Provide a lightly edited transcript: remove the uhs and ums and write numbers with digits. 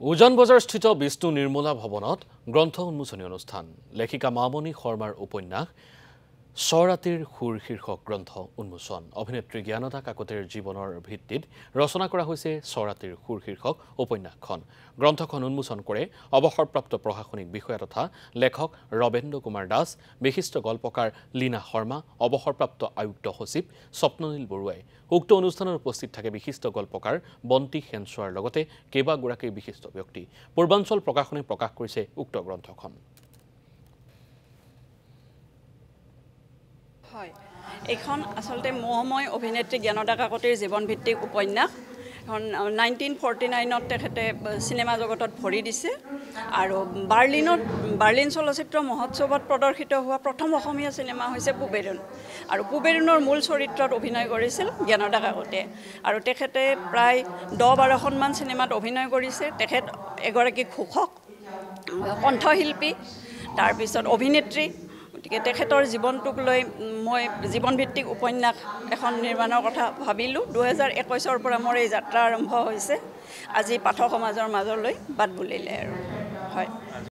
উজান বজাৰস্থিত বিষ্ণু নিৰ্মলা ভৱনত গ্ৰন্থ উন্মোচনী অনুষ্ঠান লেখিকা মামণি শৰ্মাৰ উপন্যাস সৰাতিৰ সুৰ শীৰ্ষক গ্ৰন্থ উন্মোচন অভিনেত্ৰী জ্ঞানদা কাকতিৰ জীৱনৰ ভিত্তিত ৰচনা কৰা হৈছে সৰাতিৰ সুৰ শীৰ্ষক উপন্যাসখন গ্ৰন্থখন উন্মোচন কৰে অৱসৰপ্ৰাপ্ত প্ৰশাসনিক বিষয়া তথা লেখক ৰবেন্দ্ৰ কুমাৰ দাস বিশিষ্ট গল্পকাৰ লীনা শৰ্মা অৱসৰপ্ৰাপ্ত আয়ুক্ত সচিব স্বপ্ননীল বৰুৱাই উক্ত অনুষ্ঠানত উপস্থিত থাকে বিশিষ্ট গল্পকাৰ বন্তি সেনচোৱাৰ লগতে কেইবাগৰাকী বিশিষ্ট ব্যক্তি পূৰ্বাঞ্চল প্ৰকাশনে প্ৰকাশ কৰিছে উক্ত গ্ৰন্থখন হয় এখন আসলতে মোহময় অভিনেত্ৰী জ্ঞানদা কাকতিৰ জীৱন ভিত্তিক উপন্যাস এখন 1949ত তেখেতে সিনেমা জগতত ভৰি দিছে আৰু বাৰ্লিন চলচ্চিত্ৰ মহোৎসৱত প্ৰদৰ্শিত হোৱা প্ৰথম অসমীয়া সিনেমা হৈছে পুবেৰুণ আৰু পুবেৰুণৰ মূল চৰিত্ৰত অভিনয় কৰিছিল জ্ঞানদা কাকতিয়ে আৰু তেখেতে প্ৰায় 10-12খনমান সিনেমাত অভিনয় কৰিছে তেখেত এগৰাকী ঘোষক কণ্ঠশিল্পী তাৰ পিছত অভিনেত্ৰী গতিকে তেখেতৰ জীৱনটোক লৈ মই জীৱনভিত্তিক উপন্যাস এখন নিৰ্মাণৰ কথা ভাবিলোঁ 2021ৰ পৰা মোৰ এই যাত্ৰা আৰম্ভ হৈছে আজি পাঠক সমাজৰ মাজলৈ বাট বুলিলে আৰু হয়